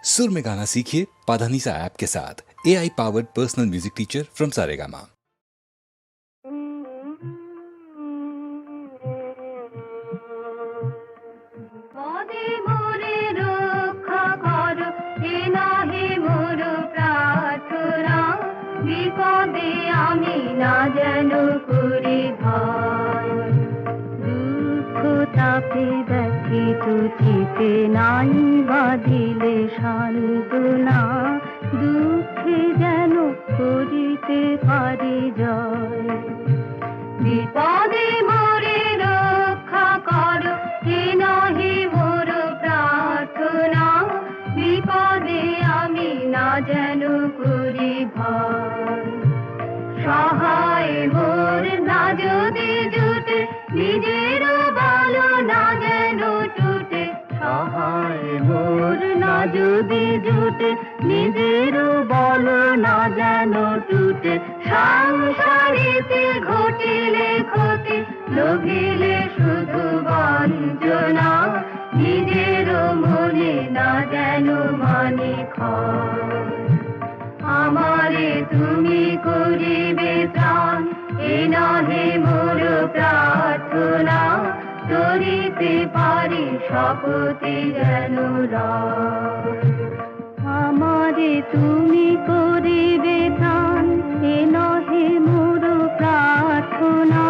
सुर में गाना सीखिए पाधानीसा ऐप के साथ। AI powered personal music teacher from Saregama. বিপদে আমি না যেন করি ভয়, দুঃখ তাপে ব্যথিত চিতে নাই বাঁধিলে সান্ত্বনা, দুঃখে যেন করিতে পারি জয়। বিপদে মোরে রক্ষা কর, হে নহে মোর প্রার্থনা, বিপদে আমি না যেন করি ভয়। সহায় মোর না যদি জুটে, নিজের বল না যেন টুটে, সহায় মোর না যদি জুটে, নিজের বল না যেন টুটে। সংসারেতে ঘটিলে ক্ষতি, লোভিলে শুধু বঞ্চনা, নিজের মনে না যেন মানে ক্ষয়। আমারে তুমি করিবে ত্রাণ, এ নহে মোর প্রার্থনা, ধরিতে পারি শপথে যেন রয়। আমারে তুমি করিবে ত্রাণ, এ নহে মোর প্রার্থনা,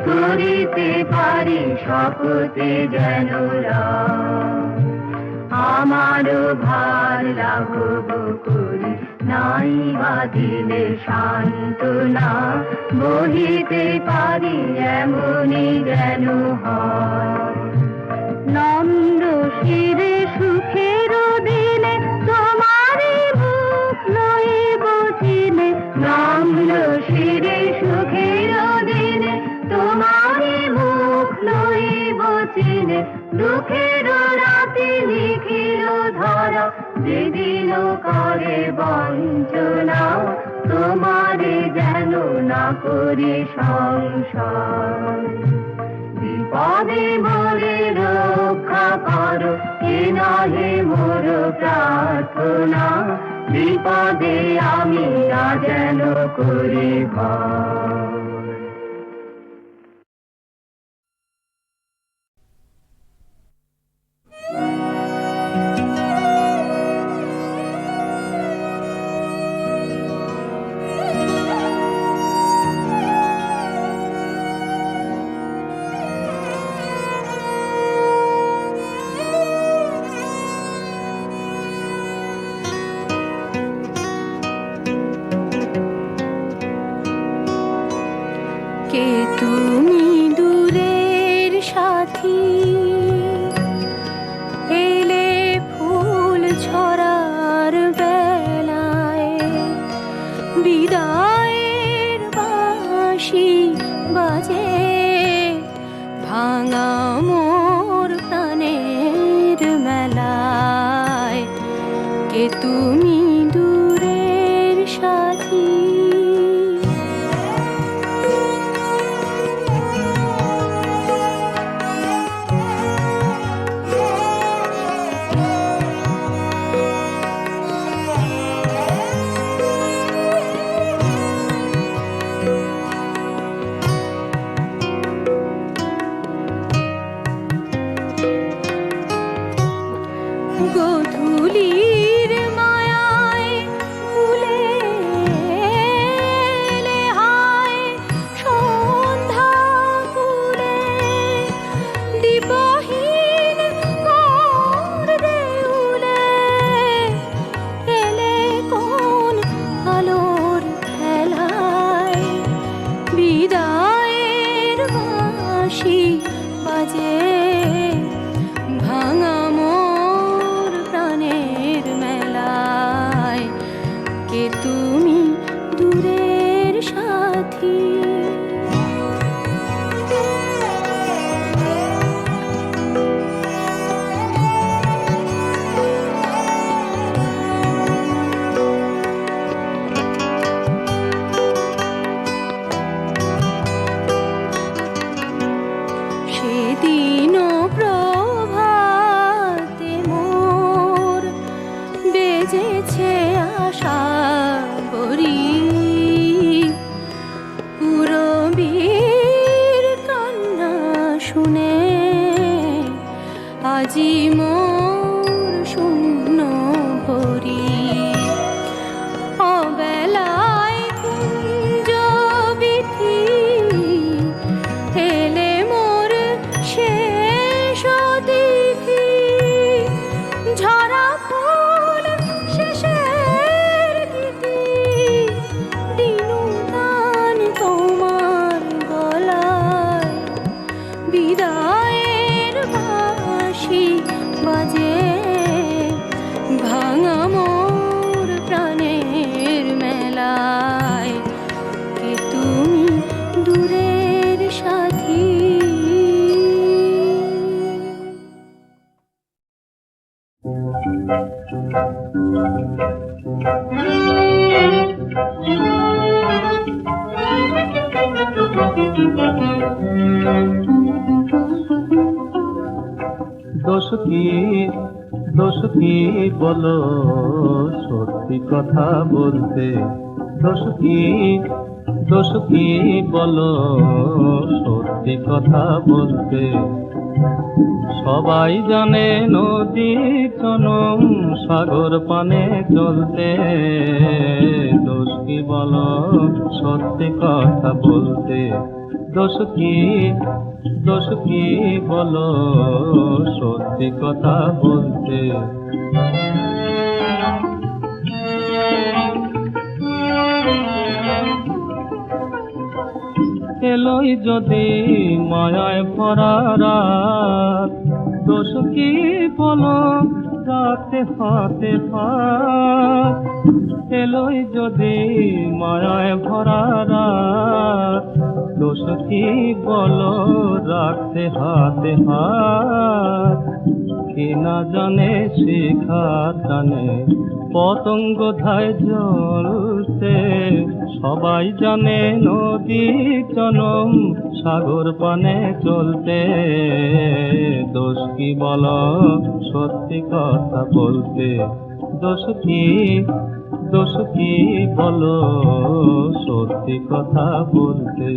ধরিতে পারি শপথে যেন রয়। আমারও ভার লাঘব করি, নাই বাঁধিলে সান্ত্বনা, বহিতে পারি এমনই যেন হয়। নম্র শিরে সুখের দিনে তোমারই মুখ লইব চিনে, নম্র শিরে সুখের দিনে তোমারই মুখ লইব চিনে। দুঃখের রাতে লিখিল ধরা, যেদিন করে বঞ্চনা, তোমারে যেন না করি সংশয়। বিপদে মোরে রক্ষা করো, এ নহে মোর প্রার্থনা, বিপদে আমি না যেন করি ভয়। কে তুমি দূরের সাথী, এলে ফুল ঝরার বেলায়, বিদায়ের বাঁশি বাজে ভাঙা মোর প্রাণের মেলায়। কে তুমি দূরের সাথী, গধূলির মায়া আশা করি পুরবীর কান্না শুনে আজি মোর শূন্য ভরি অবেলায় কুঞ্জ বিথি এলে মোর শেষ দিঘি ঝরা ফুল শেষের গীতি দিনু গান তোমার গলায় বিদায়ের বাঁশি বাজে ভাঙা মোর প্রাণের মেলায় কে তুমি দূরের সাথী দোষ কি বলো সত্যি কথা বলতে দোষ কি বলো সত্যি কথা বলতে সবাই জানে নদী চনম সাগর পানে চলতে দোষ কি বলো সত্যি কথা বলতে দোষ কি বলো সত্যি কথা বলতে এলোই যদি মায়ায় ভরা রাত দোষ কি বলো রাতে হাতে হাত এলোই যদি মায়ায় ভরা রাত দোষ কি বলো রাখতে হাতে হাত কে না জানে শিখা টানে পতঙ্গ ধায় জ্বলতে সবাই জানে নদী চনম সাগর পানে চলতে দোষ কি বলো সত্যি কথা বলতে দোষ কি বলো সত্যি কথা বলতে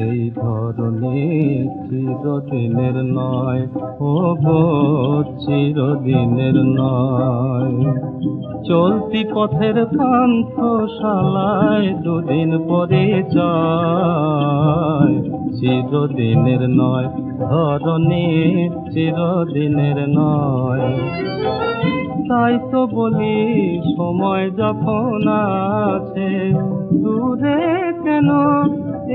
এই ধরনের চিরদিনের নয় ও গো চিরদিনের নয় চলতি পথের পান্থশালায় দুদিন পরে যায় চিরদিনের নয় ধরনের চিরদিনের নয় তাই তো বলি সময় যখন আছে দূরে কেন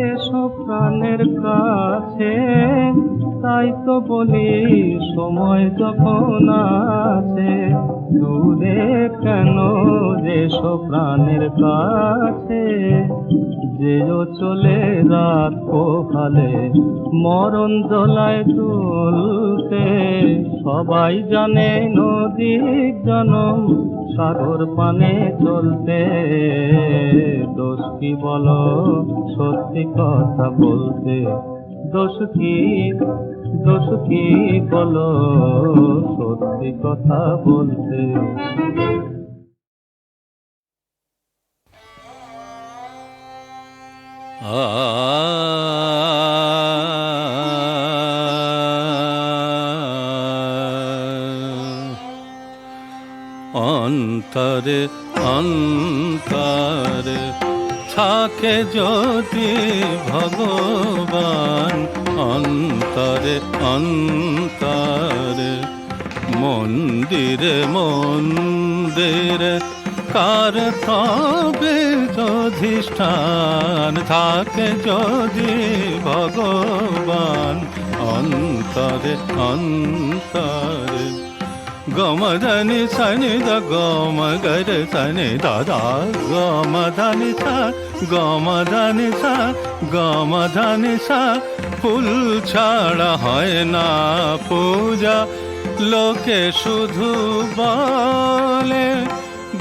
এসো প্রাণের কাছে তাই তো বলি সময় যখন আছে দূরে কেন এসো প্রাণের কাছে যেও চলে রাত পোহালে মরণ দোলায় তুলতে সবাই জানে নদী জনম সাগর পানে চলতে দোষ কি বলো সত্যি কথা বলতে দোষ কি বলো সত্যি কথা বলতে অন্তরে অন্তরে থাকে যদি ভগবান অন্তরে অন্তরে মন্দিরে মন্দিরে কার তবে অধিষ্ঠান থাকে যদি ভগবান অন্তরে অন্তরে গমধনি সনি দ গম গর সনি দাদা গমধনি সা গমধনি সা গমধনি সা ফুল ছাড়া হয় না পূজা লোকে শুধু বলে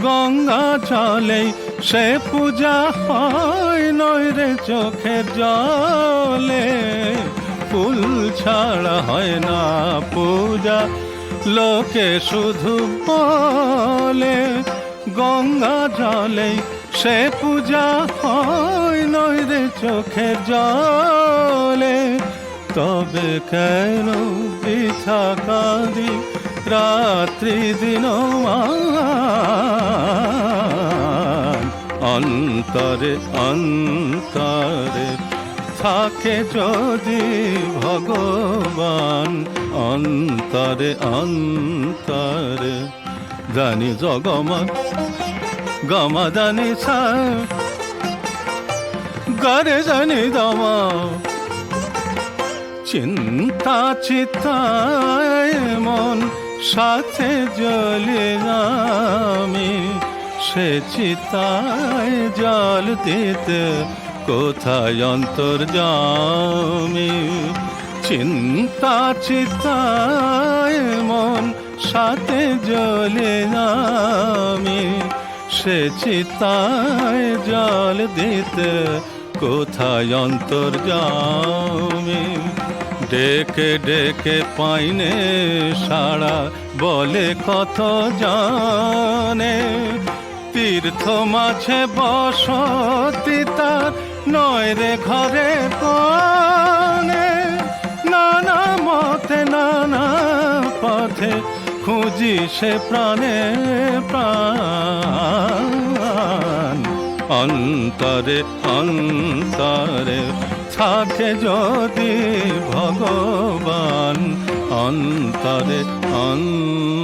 গঙ্গা চলে সে পূজা হয় নয় রে চোখের জলে ফুল ছাড়া হয় না পূজা। লোকে শুধু বলে গঙ্গা জলে সে পূজা হয়, নয় রে চোখের জলে। তবে কেন বৃথা কাঁদি রাত্রি দিন অন্তরে অন্তরে থাকে যদি ভগবান, অন্তরে অন্তরে। জানি জগমা গমা জানি সা গরে জানি দমা। চিন্তা চিতায় মন সাথে জ্বলে আমি, সে চিতায় জল দিতে কোথায় অন্তর্যামী। চিন্তা চিতায় মন সাথে জ্বলে আমি, সে চিতায় জল দিতে কোথায় অন্তর্যামী। ডেকে ডেকে পাইনে সাড়া বলে কত জানে, তীর্থ মাঝে বসতি তার নয় রে ঘরে কোণে। নানা মতে নানা পথে খুঁজি সে প্রাণে প্রাণ, অন্তরে অন্তরে থাকে যদি ভগবান, অন্তরে অন্তরে।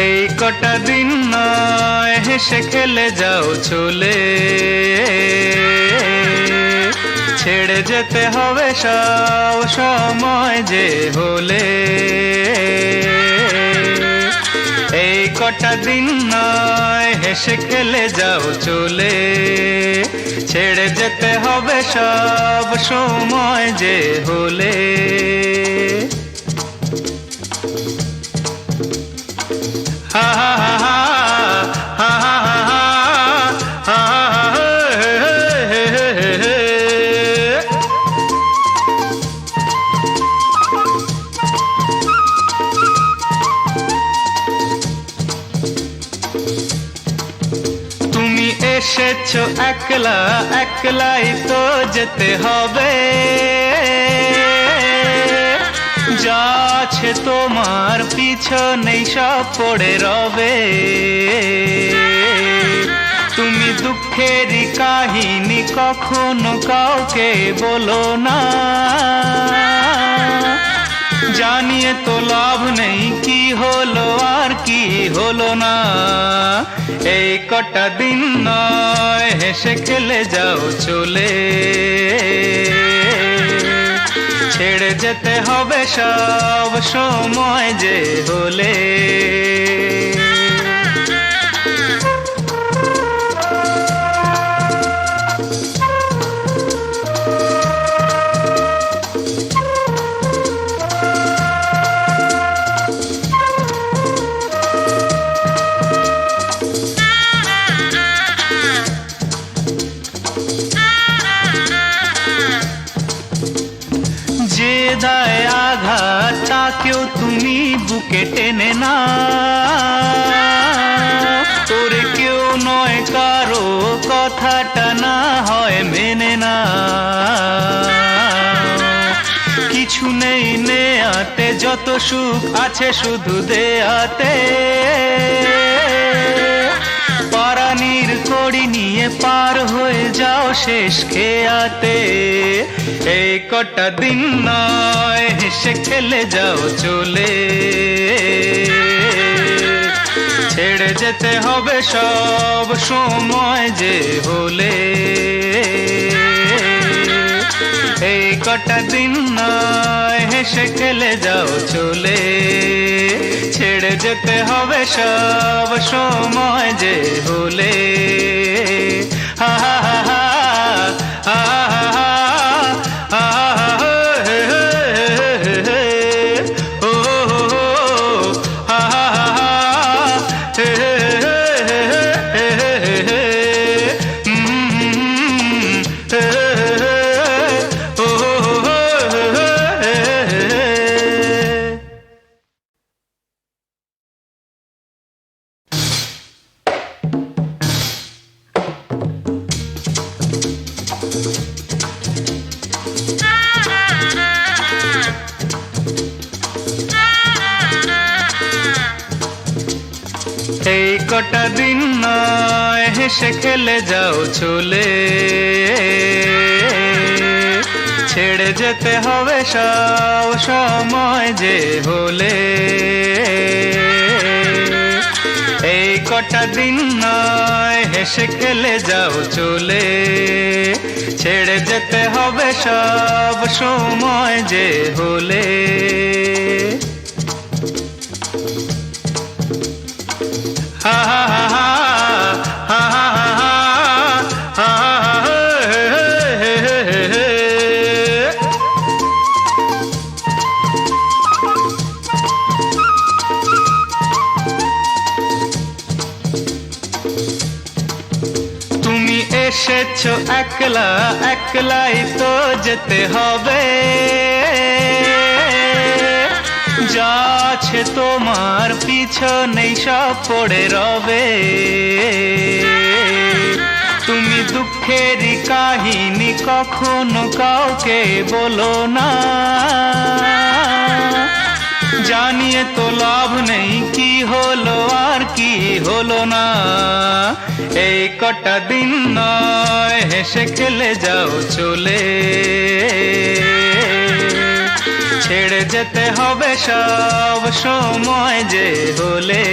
এই কটা দিন নয় হেসে খেলে যাও চলে, ছেড়ে যেতে হবে সব সময় যে হলে। এই কটা দিন নয় হেসে খেলে যাও চলে, ছেড়ে যেতে হবে সব সময় যে হলে। হা হা হা হা হা হা হা তুমি এসেছো একলা, একলাই তো যেতে হবে। যা আছে তোমার পিছনেই সব পড়ে রবে। তুমি দুঃখেরই কাহিনী কখনো কাউকে বলো না, জানিয়ে তো লাভ নেই কি হলো আর কি হলো না। এই কটা দিন নয় হেসে খেলে যাও চলে, ছেড়ে যেতে হবে সব সময় যে হলে। যে দায় আঘাত তাকেও তুমি বুকে টেনে না, তোরে কেউ নয় কারো কথাটা না হয় মেনে না। কিছু নেই নেয়াতে, যত সুখ আছে শুধু দেয়াতে। পারানির কড়ি নিয়ে পার হয়ে যাও শেষ খেয়াতে। এই কটা দিন নয় হেসে খেলে যাও চলে, ছেড়ে যেতে হবে সব সময় যে হলে। এই কটা দিন নয় হেসে খেলে যাও চলে, ছেড়ে যেতে হবে সব সময় যে হলে। হা হা হা হা হা হা হা হা হে হে হে হে ও হা হা হা হে হে হে হে হে এই কটা দিন নয় হেসে খেলে যাও চলে, ছেড়ে যেতে হবে সব সময় যে হলে। এই কটা দিন নয় হেসে খেলে যাও চলে, ছেড়ে যেতে হবে সব সময় যে হলে। হা হা হা হা হা হা হা হে হে হে হে। তুমি এসেছো একলা, একলাই তো যেতে হবে। যা আছে তোমার পিছনেই সব পড়ে রবে। তুমি দুঃখেরই কাহিনী কখনো কাউকে বলো না, জানিয়ে তো লাভ নেই কি হলো আর কি হলো না। এই কটা দিন নয় হেসে খেলে যাও চলে, ছেড়ে যেতে হবে সব সময় যে হলে।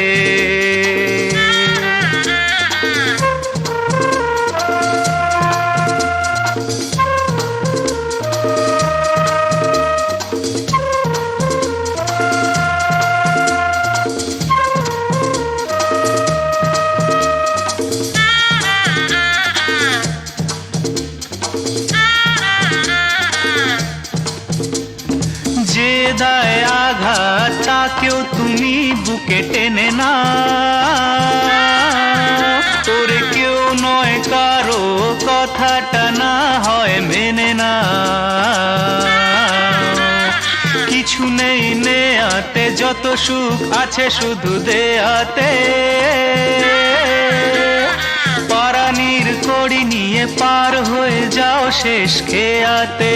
যে দায় আঘাত তাকেও তুমি বুকে টেনে না, তোরে কেউ নয় কারো কথাটা না হয় মেনে না। কিছু নেই নেয়াতে, যত সুখ আছে শুধু দেয়াতে। পারানির কড়ি নিয়ে পার হয়ে যাও শেষ খেয়াতে।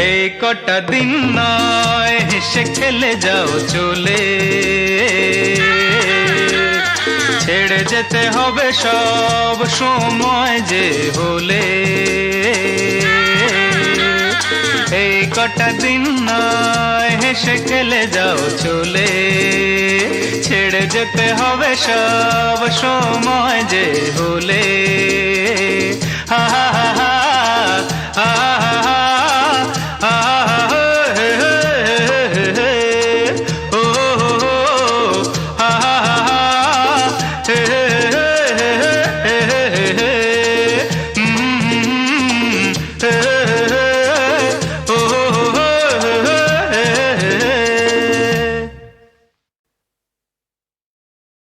এই কটা দিন নয় হেসে খেলে যাও চলে, ছেড়ে যেতে হবে সব সময় যে হলে। এই কটা দিন নয় হেসে খেলে যাও চলে, ছেড়ে যেতে হবে সব সময় যে হলে। হা হা হা হা হা হা